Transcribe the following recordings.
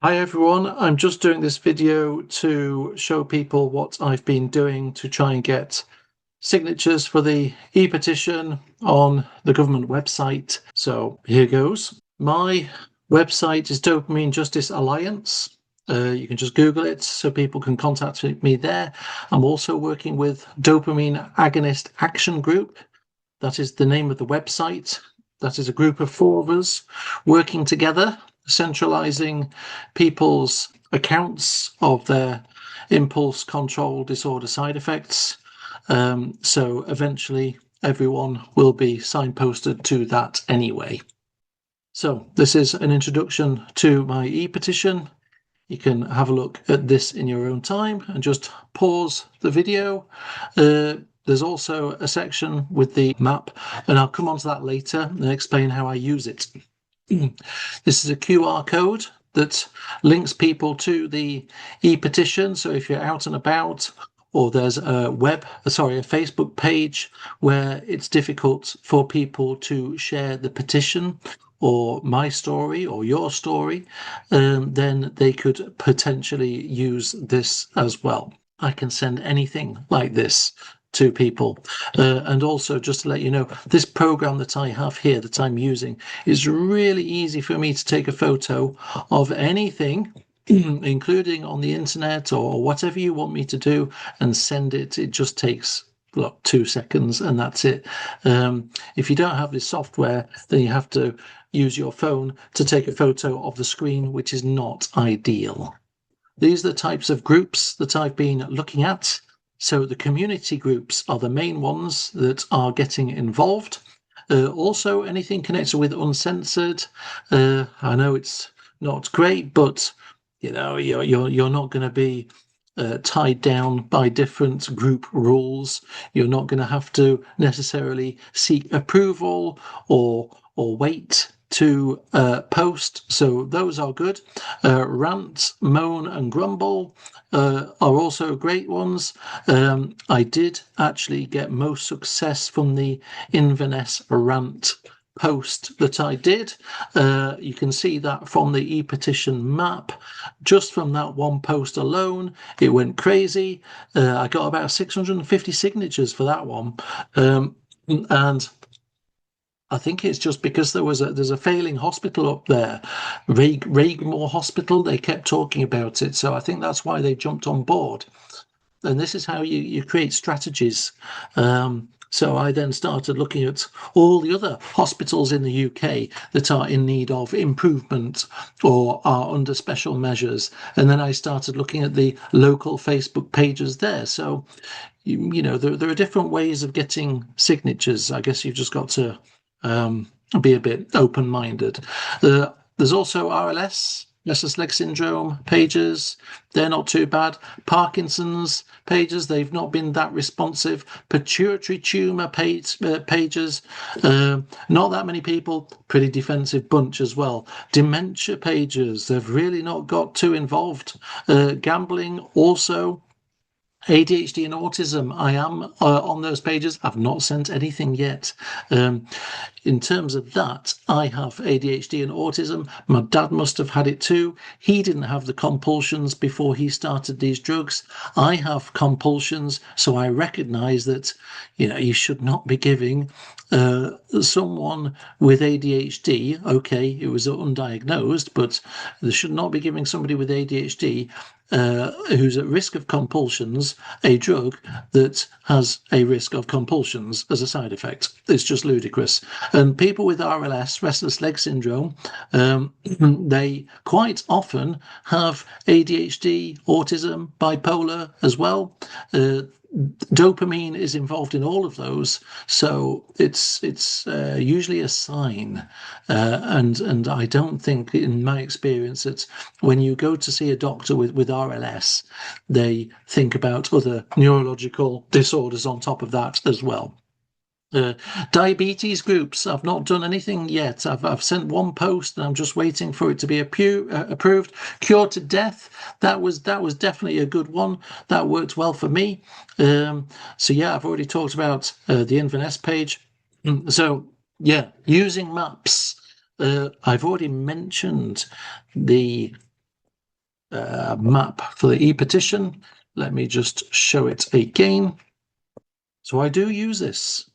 Hi everyone, I'm just doing this video to show people what I've been doing to try and get signatures for the e-petition on the government website. So here goes. My website is Dopamine Justice Alliance. You can just Google it so people can contact me there. I'm also working with Dopamine Agonist Action Group. That is the name of the website. That is a group of four of us working together, centralizing people's accounts of their impulse control disorder side effects. So eventually everyone will be signposted to that anyway. So this is an introduction to my e-petition. You can have a look at this in your own time and just pause the video. There's also a section with the map, and I'll come on to that later and explain how I use it. This is a QR code that links people to the e-petition. So if you're out and about, or there's a Facebook page where it's difficult for people to share the petition or my story or your story, then they could potentially use this as well. I can send anything like this to people. And also, just to let you know, this program that I have here that I'm using is really easy for me to take a photo of anything, including on the internet or whatever you want me to do, and send it. It just takes 2 seconds and that's it. If you don't have this software, then you have to use your phone to take a photo of the screen, which is not ideal. These are the types of groups that I've been looking at. So the community groups are the main ones that are getting involved. Also, anything connected with uncensored. I know it's not great, but you're not going to be tied down by different group rules. You're not going to have to necessarily seek approval or wait to post. So those are good. Rant, moan, and grumble are also great ones. I did actually get most success from the Inverness rant post that I did. You can see that from the e-petition map. Just from that one post alone, it went crazy. I got about 650 signatures for that one. And I think it's just because there's a failing hospital up there, Raigmore Hospital. They kept talking about it, so I think that's why they jumped on board. And this is how you create strategies. So I then started looking at all the other hospitals in the UK that are in need of improvement or are under special measures. And then I started looking at the local Facebook pages there. So, there are different ways of getting signatures. I guess you've just got to be a bit open-minded. There's also RLS, restless leg syndrome pages. They're not too bad. Parkinson's pages, they've not been that responsive. Pituitary tumor pages, not that many people. Pretty defensive bunch as well. Dementia pages, they've really not got too involved. Gambling also. ADHD and autism, I am on those pages. I've not sent anything yet. In terms of that, I have ADHD and autism. My dad must have had it too. He didn't have the compulsions before he started these drugs. I have compulsions, so I recognize that, you should not be giving someone with ADHD, okay, it was undiagnosed, but they should not be giving somebody with ADHD who's at risk of compulsions a drug that has a risk of compulsions as a side effect. It's just ludicrous. And people with RLS, restless leg syndrome, they quite often have ADHD, autism, bipolar as well. Dopamine is involved in all of those, so it's usually a sign, and I don't think, in my experience, that when you go to see a doctor with RLS, they think about other neurological disorders on top of that as well. Diabetes groups, I've not done anything yet. I've sent one post and I'm just waiting for it to be approved. Cure to Death, that was definitely a good one. That worked well for me. So yeah, I've already talked about the Inverness page. So yeah, using maps. I've already mentioned the map for the e-petition. Let me just show it again. So I do use this,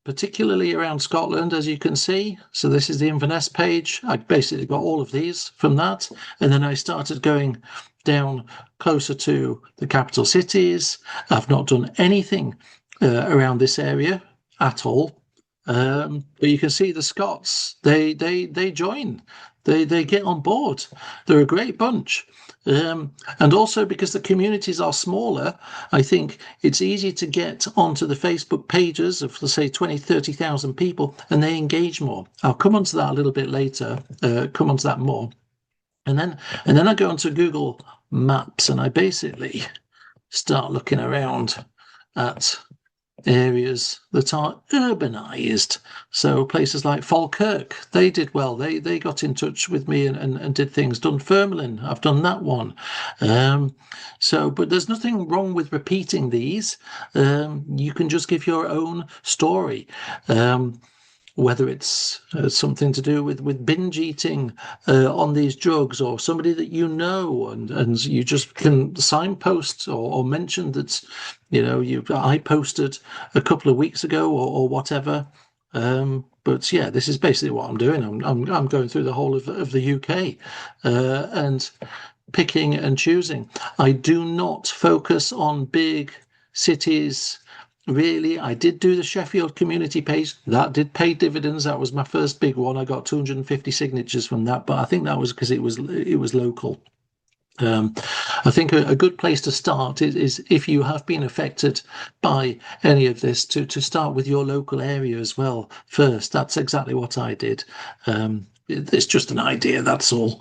particularly around Scotland, as you can see. So this is the Inverness page. I basically got all of these from that. And then I started going down closer to the capital cities. I've not done anything around this area at all. But you can see the Scots, they join. They get on board. They're a great bunch. And also because the communities are smaller, I think it's easy to get onto the Facebook pages of, let's say, 20, 30,000 people, and they engage more. I'll come onto that a little bit later, come onto that more. And then I go onto Google Maps and I basically start looking around at areas that are urbanized. So places like Falkirk, they did well. They got in touch with me and did things. Dunfermline, I've done that one. But there's nothing wrong with repeating these. You can just give your own story. Whether it's something to do with binge eating on these drugs, or somebody that you know, and you just can signpost or mention that, I posted a couple of weeks ago or whatever. But yeah, this is basically what I'm doing. I'm going through the whole of the UK and picking and choosing. I do not focus on big cities. Really, I did do the Sheffield community page. That did pay dividends. That was my first big one. I got 250 signatures from that, but I think that was because it was local. I think a good place to start is if you have been affected by any of this, to start with your local area as well first. That's exactly what I did. It's just an idea, that's all.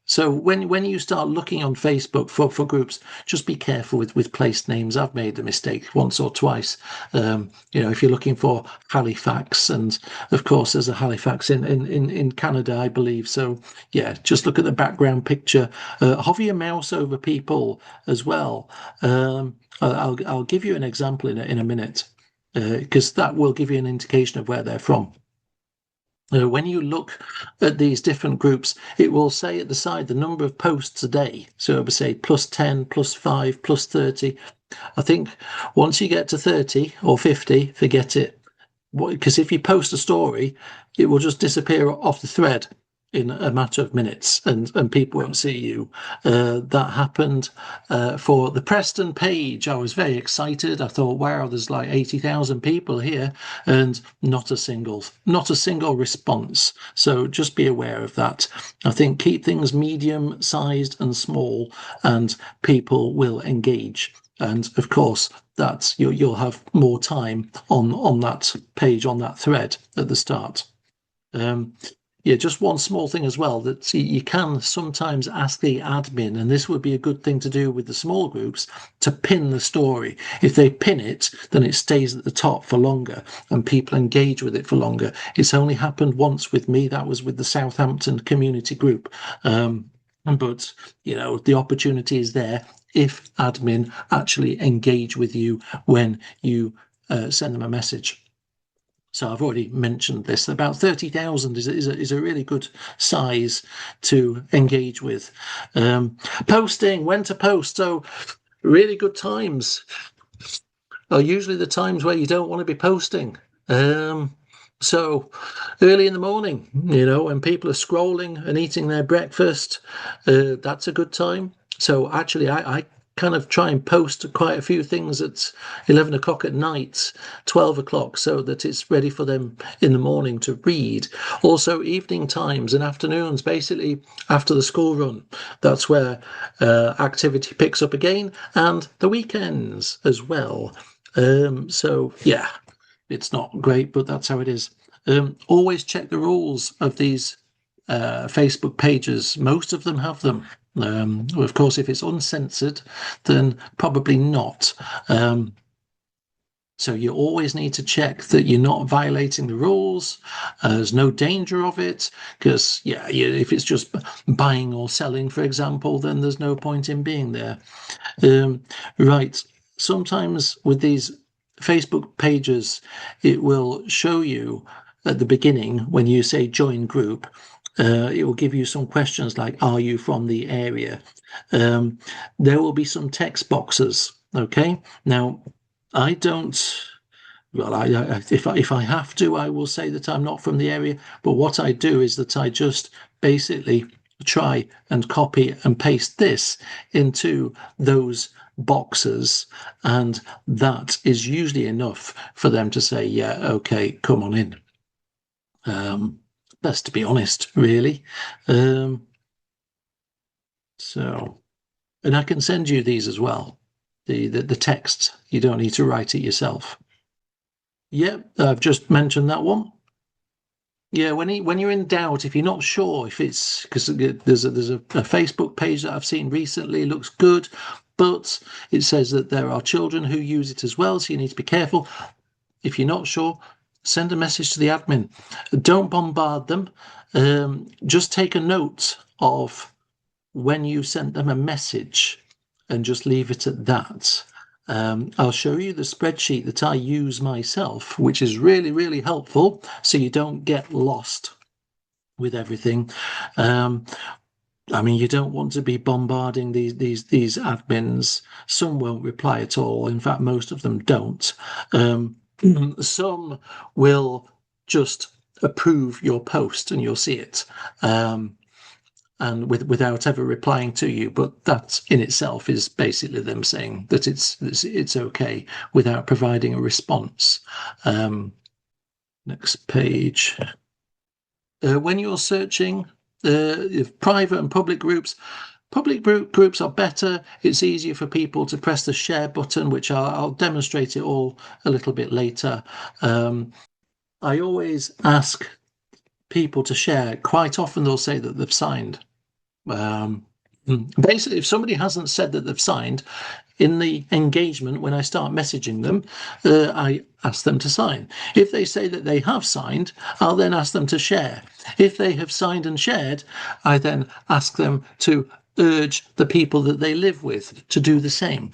So when you start looking on Facebook for groups, just be careful with place names. I've made the mistake once or twice. If you're looking for Halifax, and of course there's a Halifax in Canada, I believe. So yeah, just look at the background picture. Hover your mouse over people as well. I'll give you an example in a minute, because that will give you an indication of where they're from. When you look at these different groups, it will say at the side the number of posts a day. So it will say +10, +5, +30. I think once you get to 30 or 50, forget it. Because if you post a story, it will just disappear off the thread in a matter of minutes, and people won't see you. That happened for the Preston page. I was very excited. I thought, wow, there's like 80,000 people here, and not a single response. So just be aware of that. I think keep things medium sized and small, and people will engage. And of course, that's you'll have more time on that page, on that thread at the start. Yeah, just one small thing as well, that you can sometimes ask the admin, and this would be a good thing to do with the small groups, to pin the story. If they pin it, then it stays at the top for longer and people engage with it for longer. It's only happened once with me. That was with the Southampton community group. But, the opportunity is there if admin actually engage with you when you send them a message. So I've already mentioned this. About 30,000 is a really good size to engage with. Posting, when to post. So really good times are usually the times where you don't want to be posting. So early in the morning, when people are scrolling and eating their breakfast, that's a good time. So actually, I kind of try and post quite a few things at 11 o'clock at night, 12 o'clock, so that it's ready for them in the morning to read. Also evening times and afternoons, basically after the school run, that's where activity picks up again, and the weekends as well. So yeah, it's not great, but that's how it is. Always check the rules of these Facebook pages. Most of them have them. Of course, if it's uncensored, then probably not. So you always need to check that you're not violating the rules. There's no danger of it, because if it's just buying or selling, for example, then there's no point in being there. Right. Sometimes with these Facebook pages, it will show you at the beginning when you say join group, it will give you some questions like, are you from the area? There will be some text boxes. Okay. Now, I don't. Well, if I have to, I will say that I'm not from the area. But what I do is that I just basically try and copy and paste this into those boxes, and that is usually enough for them to say, yeah, okay, come on in. Best to be honest, really. So, and I can send you these as well. The text. You don't need to write it yourself. Yep, I've just mentioned that one. Yeah, when you're in doubt, if you're not sure if it's because there's a Facebook page that I've seen recently, looks good, but it says that there are children who use it as well, so you need to be careful. If you're not sure, send a message to the admin. Don't bombard them. Just take a note of when you sent them a message and just leave it at that. I'll show you the spreadsheet that I use myself, which is really, really helpful so you don't get lost with everything. I mean, you don't want to be bombarding these admins. Some won't reply at all. In fact, most of them don't. Some will just approve your post and you'll see it. And without ever replying to you, but that in itself is basically them saying that it's okay without providing a response. Next page. When you're searching private and public groups, groups are better. It's easier for people to press the share button, which I'll demonstrate it all a little bit later. I always ask people to share. Quite often they'll say that they've signed. Basically, if somebody hasn't said that they've signed, in the engagement, when I start messaging them, I ask them to sign. If they say that they have signed, I'll then ask them to share. If they have signed and shared, I then ask them to urge the people that they live with to do the same.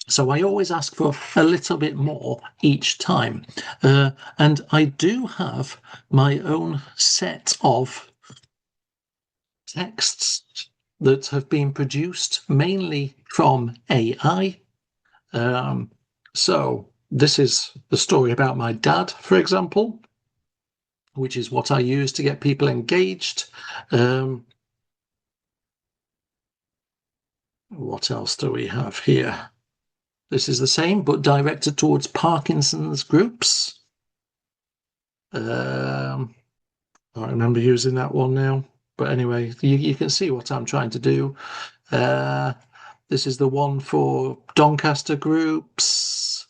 So I always ask for a little bit more each time. And I do have my own set of texts that have been produced mainly from AI. So this is the story about my dad, for example, which is what I use to get people engaged. What else do we have here? This is the same, but directed towards Parkinson's groups. I remember using that one now. But anyway, you can see what I'm trying to do. This is the one for Doncaster groups.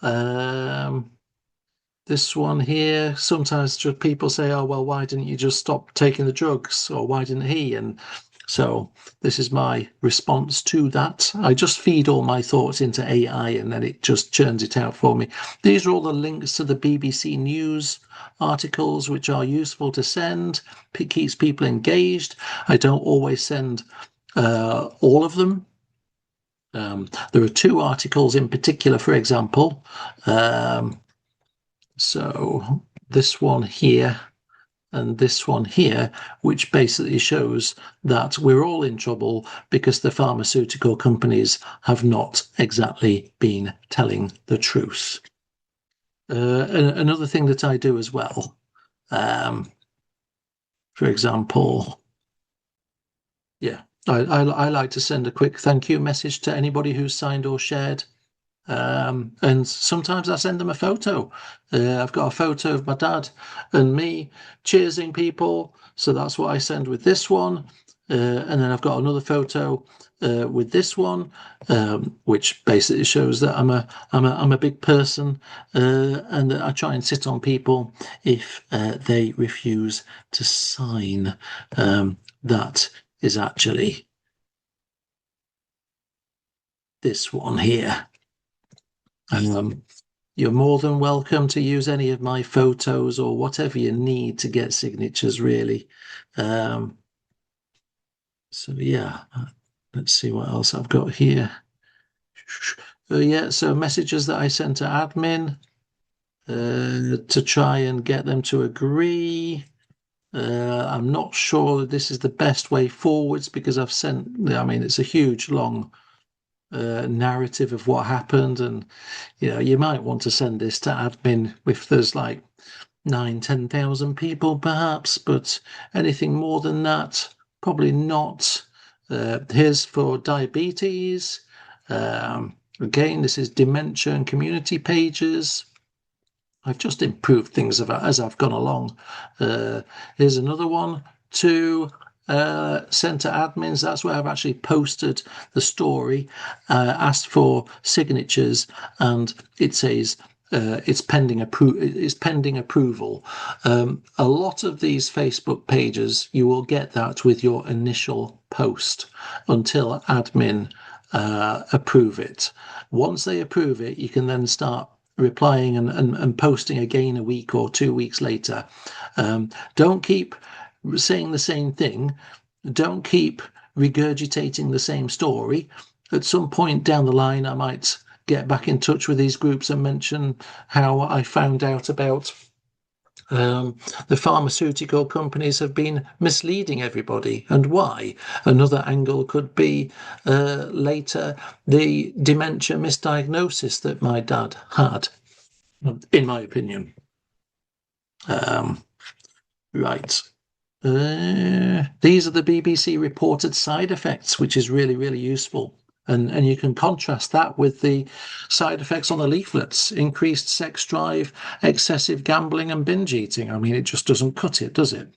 This one here, sometimes just people say, oh, well, why didn't you just stop taking the drugs? Or why didn't he? And so this is my response to that. I just feed all my thoughts into AI and then it just churns it out for me. These are all the links to the BBC News articles, which are useful to send. It keeps people engaged. I don't always send all of them. There are two articles in particular, for example. So this one here and this one here, which basically shows that we're all in trouble because the pharmaceutical companies have not exactly been telling the truth. Another thing that I do as well, for example, yeah, I like to send a quick thank you message to anybody who's signed or shared. And sometimes I send them a photo. I've got a photo of my dad and me cheersing people, so that's what I send with this one. And then I've got another photo with this one, which basically shows that I'm a big person, and that I try and sit on people if they refuse to sign. That is actually this one here. You're more than welcome to use any of my photos or whatever you need to get signatures, really. So yeah, let's see what else I've got here. Yeah, so messages that I sent to admin to try and get them to agree. I'm not sure this is the best way forwards because it's a huge, long narrative of what happened, and you might want to send this to admin if there's like 9-10,000 people perhaps, but anything more than that, probably not. Here's for diabetes. Again, this is dementia and community pages. I've just improved things as I've gone along. Here's another one to send to admins. That's where I've actually posted the story, asked for signatures, and it says it's pending approval. A lot of these Facebook pages, you will get that with your initial post until admin approve it. Once they approve it, you can then start replying and posting again a week or 2 weeks later. Don't keep saying the same thing. Don't keep regurgitating the same story. At some point down the line, I might get back in touch with these groups and mention how I found out about the pharmaceutical companies have been misleading everybody and why. Another angle could be later the dementia misdiagnosis that my dad had, in my opinion. Right. These are the BBC reported side effects, which is really, really useful. And you can contrast that with the side effects on the leaflets: increased sex drive, excessive gambling, and binge eating. I mean, it just doesn't cut it, does it?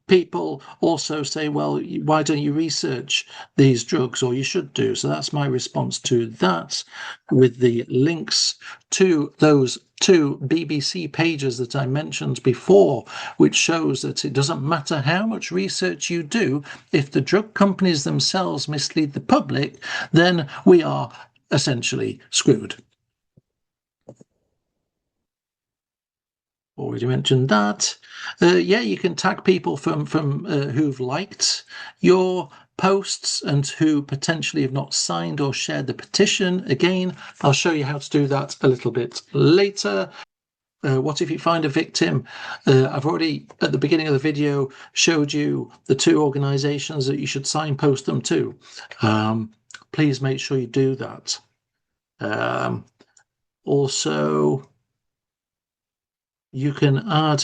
People also say, well, why don't you research these drugs? Or you should do. So that's my response to that, with the links to those 2 BBC pages that I mentioned before, which shows that it doesn't matter how much research you do, if the drug companies themselves mislead the public, then we are essentially screwed. Already mentioned that. Yeah, you can tag people from who've liked your posts and who potentially have not signed or shared the petition. Again, I'll show you how to do that a little bit later. What if you find a victim? I've already, at the beginning of the video, showed you the 2 organizations that you should signpost them to. Please make sure you do that. Also, you can add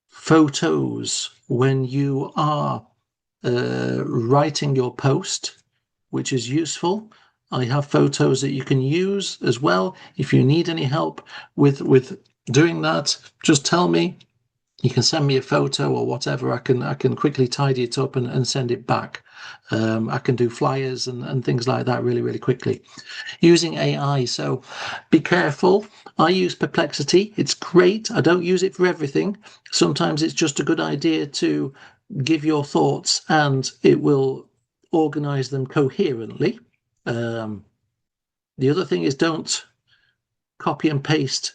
photos when you are writing your post, which is useful. I have photos that you can use as well. If you need any help with doing that, just tell me. You can send me a photo or whatever. I can quickly tidy it up and send it back. I can do flyers and things like that really, really quickly. Using AI, so be careful. I use Perplexity. It's great. I don't use it for everything. Sometimes it's just a good idea to give your thoughts and it will organize them coherently. The other thing is, don't copy and paste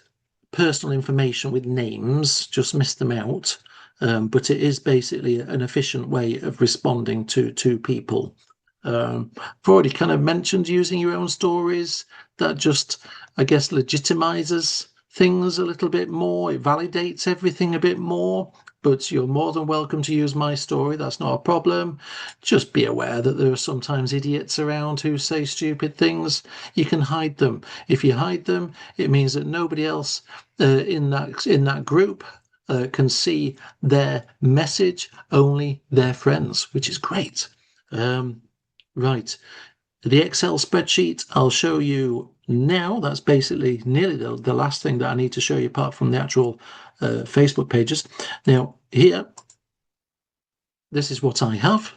personal information with names, just miss them out. But it is basically an efficient way of responding to people. I've already kind of mentioned using your own stories. That just, I guess, legitimizes things a little bit more. It validates everything a bit more. But you're more than welcome to use my story. That's not a problem. Just be aware that there are sometimes idiots around who say stupid things. You can hide them. If you hide them, it means that nobody else in that group can see their message, only their friends, which is great. Right. The Excel spreadsheet I'll show you now. That's basically nearly the last thing that I need to show you apart from the actual Facebook pages. Now, here, this is what I have.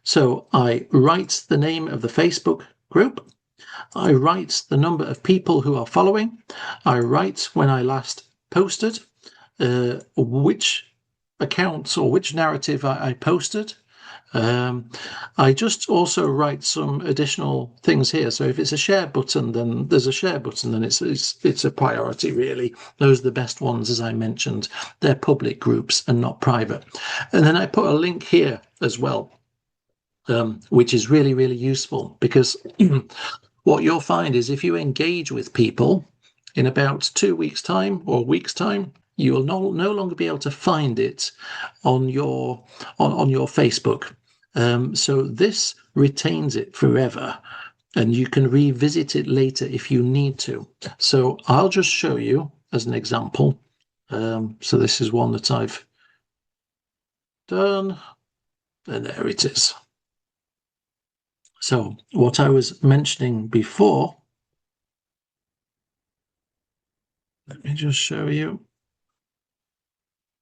So I write the name of the Facebook group. I write the number of people who are following. I write when I last posted, which accounts or which narrative I posted. I just also write some additional things here. So if it's a share button, then there's a share button, then it's a priority, really. Those are the best ones, as I mentioned. They're public groups and not private. And then I put a link here as well, which is really, really useful, because what you'll find is if you engage with people in about 2 weeks' time or a week's time, you will no longer be able to find it on your Facebook. So this retains it forever, and you can revisit it later if you need to. So I'll just show you as an example. So this is one that I've done, and there it is. So what I was mentioning before, let me just show you.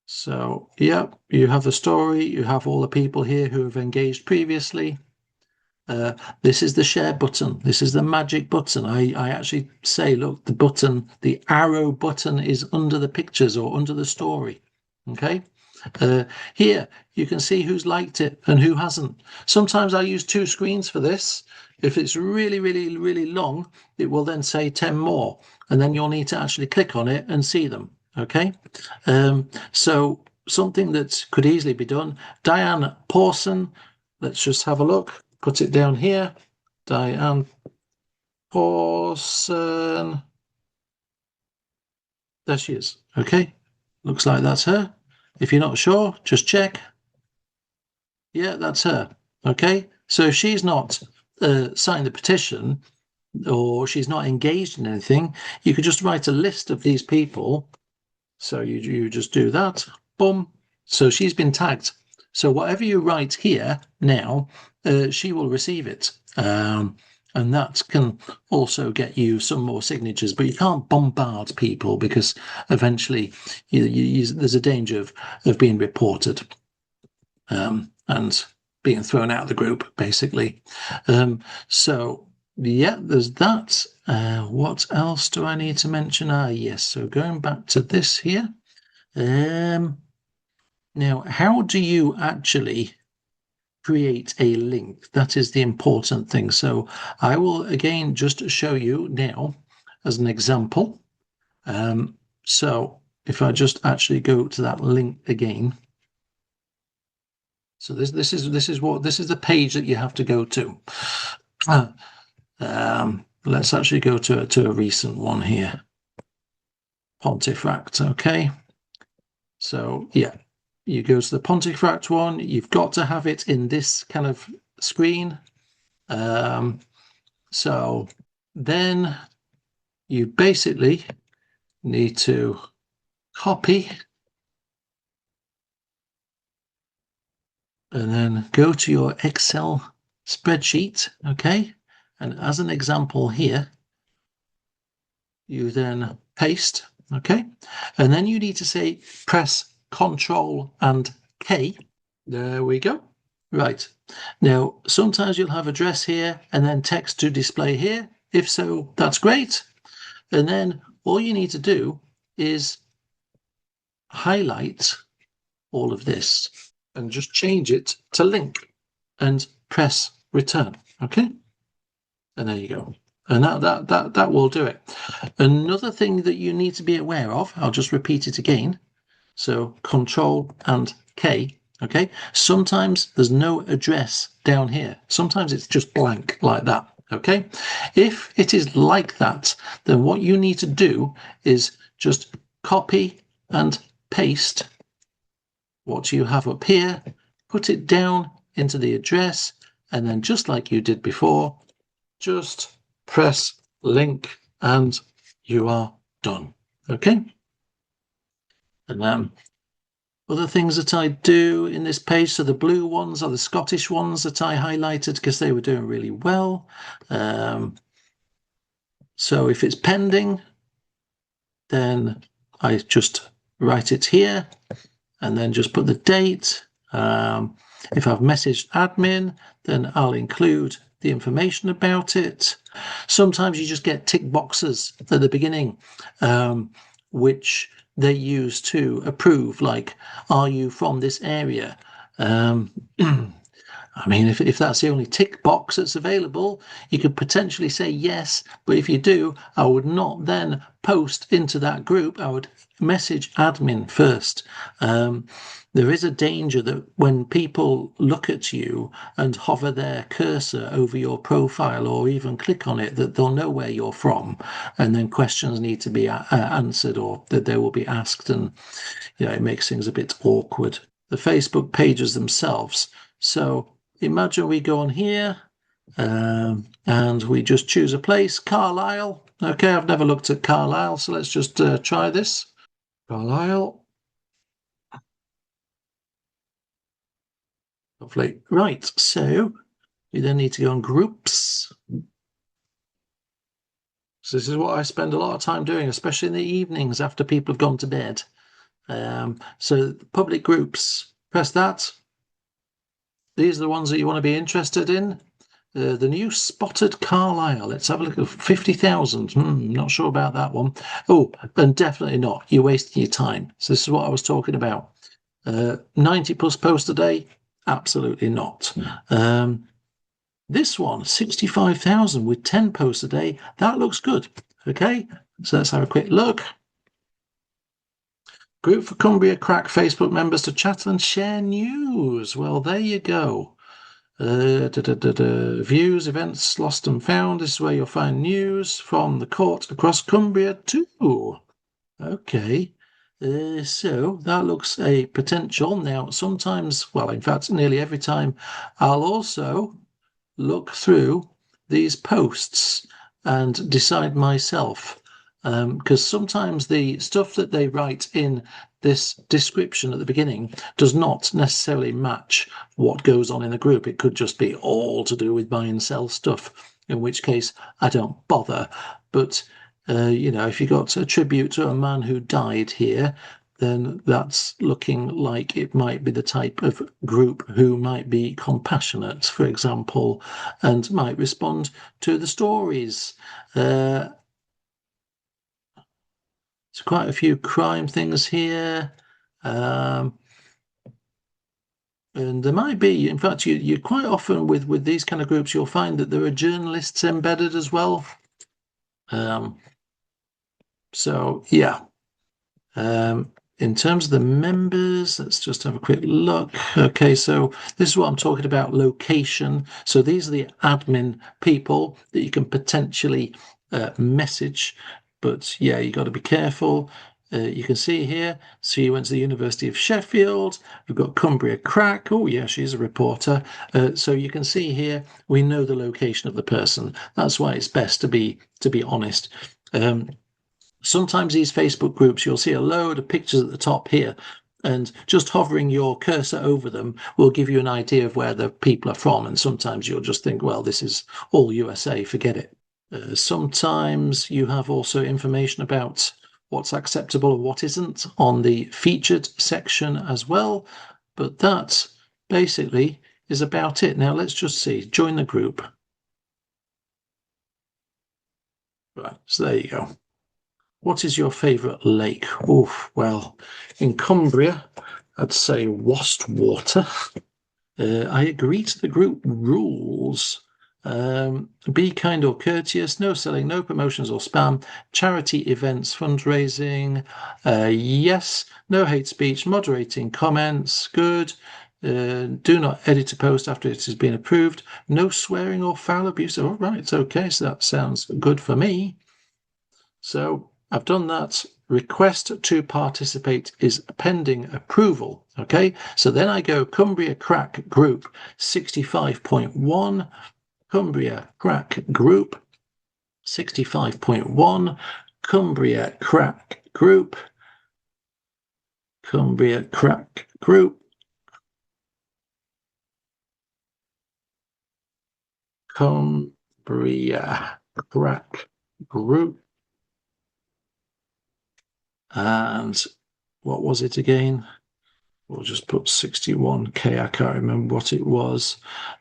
So yeah, you have the story, you have all the people here who have engaged previously. This is the share button. This is the magic button. I actually say, look, the button, the arrow button is under the pictures or under the story. Okay. Here you can see who's liked it and who hasn't. Sometimes I use two screens for this. If it's really, really, really long, it will then say 10 more, and then you'll need to actually click on it and see them. Okay. So something that could easily be done. Diane Pawson, let's just have a look. Put it down here. Diane Pawson. There she is. Okay. Looks like that's her. If you're not sure, just check. Yeah, that's her. Okay. So if she's not signed the petition or she's not engaged in anything, you could just write a list of these people. So you just do that. Boom. So she's been tagged. So whatever you write here now, she will receive it. And that can also get you some more signatures, but you can't bombard people because eventually there's a danger of being reported and being thrown out of the group, basically. So yeah, there's that. What else do I need to mention? Yes, so going back to this here. Now, how do you actually create a link? That is the important thing. So I will again just show you now as an example. So if I just actually go to that link again. So this is the page that you have to go to. Let's actually go to a recent one here. Pontefract, okay. So yeah, you go to the Pontefract one. You've got to have it in this kind of screen. So then you basically need to copy and then go to your Excel spreadsheet, okay? And as an example here, you then paste, okay? And then you need to say press Control and K. There we go. Right. Now, sometimes you'll have address here and then text to display here. If so, that's great. And then all you need to do is highlight all of this and just change it to link and press return. Okay. And there you go. And that will do it. Another thing that you need to be aware of, I'll just repeat it again. So Control and K. Okay. Sometimes there's no address down here. Sometimes it's just blank like that. Okay. If it is like that, then what you need to do is just copy and paste what you have up here, put it down into the address, and then just like you did before, just press link and you are done. Okay. And other things that I do in this page, so the blue ones are the Scottish ones that I highlighted because they were doing really well. So if it's pending, then I just write it here and then just put the date. If I've messaged admin, then I'll include the information about it. Sometimes you just get tick boxes at the beginning, which they use to approve, like, are you from this area? I I mean, if that's the only tick box that's available, you could potentially say yes, but if you do, I would not then post into that group. I would message admin first. There is a danger that when people look at you and hover their cursor over your profile or even click on it, that they'll know where you're from, and then questions need to be answered or that they will be asked, and it makes things a bit awkward. The Facebook pages themselves. So imagine we go on here and we just choose a place, Carlisle. Okay, I've never looked at Carlisle, so let's just try this. Carlisle. Lovely. Right, so we then need to go on groups. So this is what I spend a lot of time doing, especially in the evenings after people have gone to bed. So public groups, press that. These are the ones that you want to be interested in. The new spotted Carlisle. Let's have a look at 50,000. Not sure about that one. Oh, and definitely not. You're wasting your time. So this is what I was talking about. 90 plus posts a day? Absolutely not. This one, 65,000 with 10 posts a day. That looks good. Okay, so let's have a quick look. Group for Cumbria Crack Facebook members to chat and share news. Well, there you go. Views, events, lost and found. This is where you'll find news from the court across Cumbria too. Okay, so that looks a potential. Now, sometimes, well, in fact, nearly every time, I'll also look through these posts and decide myself, because sometimes the stuff that they write in this description at the beginning does not necessarily match what goes on in the group. It could just be all to do with buy and sell stuff, in which case I don't bother. But if you got a tribute to a man who died here, then that's looking like it might be the type of group who might be compassionate, for example, and might respond to the stories. There's quite a few crime things here. And there might be, in fact, you quite often with these kind of groups, you'll find that there are journalists embedded as well. So, yeah. In terms of the members, let's just have a quick look. Okay, so this is what I'm talking about, location. So these are the admin people that you can potentially message. But yeah, you got to be careful. You can see here, so you went to the University of Sheffield. We've got Cumbria Crack. Oh yeah, she's a reporter. So you can see here, we know the location of the person. That's why it's best to be honest. Sometimes these Facebook groups, you'll see a load of pictures at the top here, and just hovering your cursor over them will give you an idea of where the people are from. And sometimes you'll just think, well, this is all USA, forget it. Sometimes you have also information about what's acceptable and what isn't on the featured section as well. But that basically is about it. Now let's just see, join the group. Right, so there you go. What is your favourite lake? Oh, well, in Cumbria, I'd say Wastwater. I agree to the group rules. Be kind or courteous, no selling, no promotions or spam, charity events, fundraising, yes, no hate speech, moderating comments, good. Do not edit a post after it has been approved, no swearing or foul abuse. All right, okay, so that sounds good for me. So I've done that. Request to participate is pending approval. Okay, so then I go Cumbria Crack Group 65.1, Cumbria Crack Group 65.1, Cumbria Crack Group, Cumbria Crack Group, Cumbria Crack Group. And what was it again? We'll just put 61k. I can't remember what it was.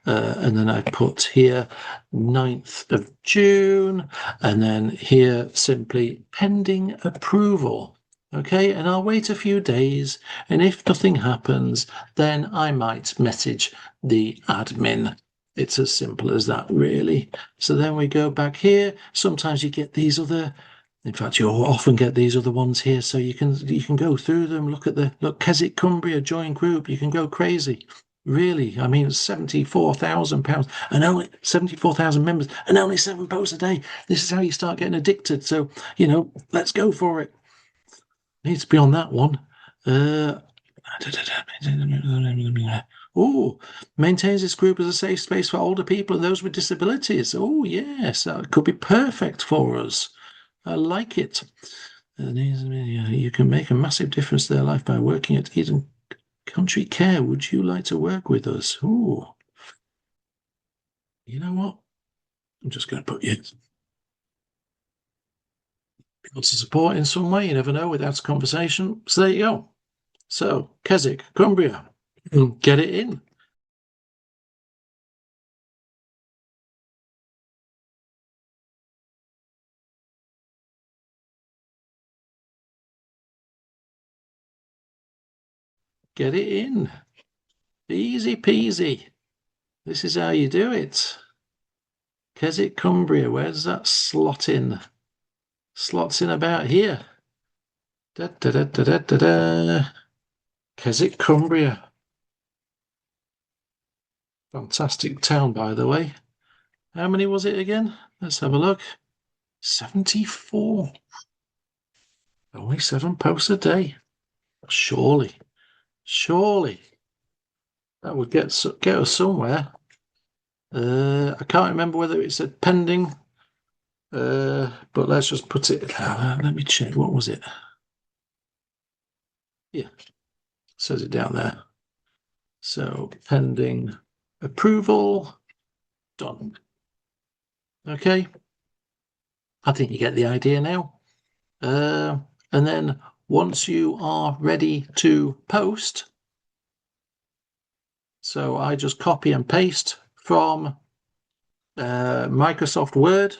And then I put here 9th of June. And then here simply pending approval. Okay, and I'll wait a few days, and if nothing happens, then I might message the admin. It's as simple as that, really. So then we go back here. Sometimes you get these other, in fact, you'll often get these other ones here, so you can go through them. Look Keswick Cumbria join group. You can go crazy. Really, I mean, it's £74,000 and only 74,000 members and only 7 posts a day. This is how you start getting addicted. So, let's go for it. Needs to be on that one. Oh, maintains this group as a safe space for older people and those with disabilities. Oh, yes, that could be perfect for us. I like it. You can make a massive difference to their life by working at Eden Country Care. Would you like to work with us? Oh, you know what? I'm just going to put you able to support in some way. You never know without a conversation. So there you go. So, Keswick, Cumbria, get it in. Get it in. Easy peasy. This is how you do it. Keswick, Cumbria, where does that slot in? Slots in about here. Da, da, da, da, da, da, da. Keswick, Cumbria. Fantastic town, by the way. How many was it again? Let's have a look. 74. Only 7 posts a day. Surely that would get us somewhere. I can't remember whether it said pending, but let's just put it. Let me check. What was it? Yeah, says it down there. So pending approval. Done. Okay. I think you get the idea now. And then once you are ready to post, so I just copy and paste from Microsoft Word.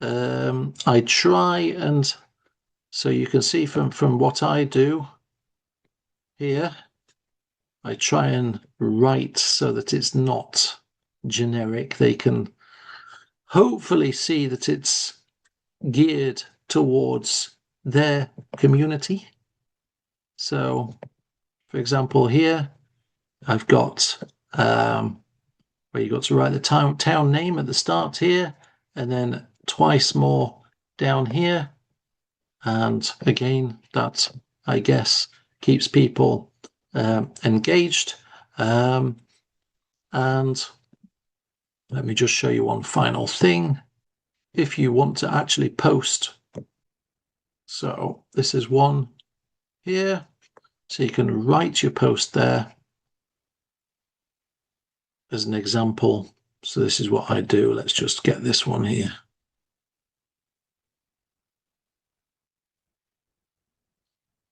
I try and, so you can see from what I do here, I try and write so that it's not generic. They can hopefully see that it's geared towards their community. So, for example, here I've got where you've got to write the town name at the start here, and then twice more down here. And again, that, I guess, keeps people engaged. And let me just show you one final thing. If you want to actually post, so this is one here, so you can write your post there as an example. So this is what I do. Let's just get this one here.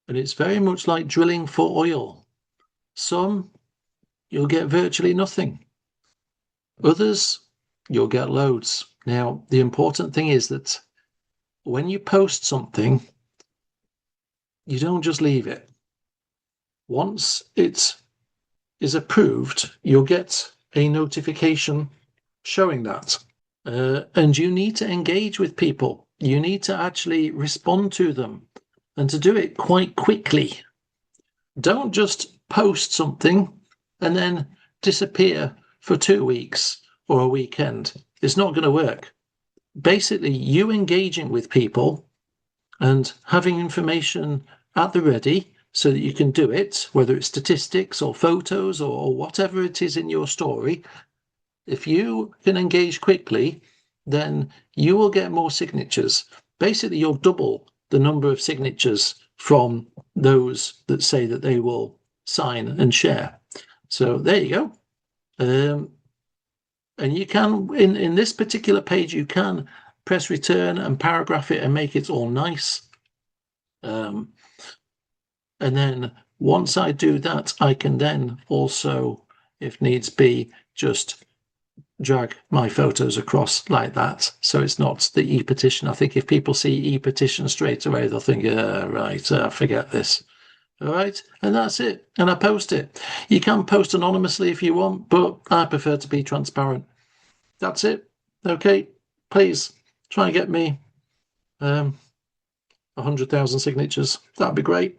And it's very much like drilling for oil. Some, you'll get virtually nothing. Others, you'll get loads. Now, the important thing is that when you post something, you don't just leave it. Once it is approved, you'll get a notification showing that. And you need to engage with people. You need to actually respond to them, and to do it quite quickly. Don't just post something and then disappear for 2 weeks or a weekend. It's not going to work. Basically, you engaging with people and having information at the ready so that you can do it, whether it's statistics or photos or whatever it is in your story. If you can engage quickly, then you will get more signatures. Basically, you'll double the number of signatures from those that say that they will sign and share. So there you go. And you can, in this particular page, you can press return and paragraph it and make it all nice. And then once I do that, I can then also, if needs be, just drag my photos across like that, so it's not the e-petition. I think if people see e-petition straight away, they'll think, right, forget this. All right, and that's it. And I post it. You can post anonymously if you want, but I prefer to be transparent. That's it. Okay, please try and get me 100,000 signatures. That'd be great.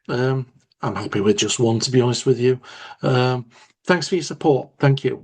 I'm happy with just one, to be honest with you. Thanks for your support. Thank you.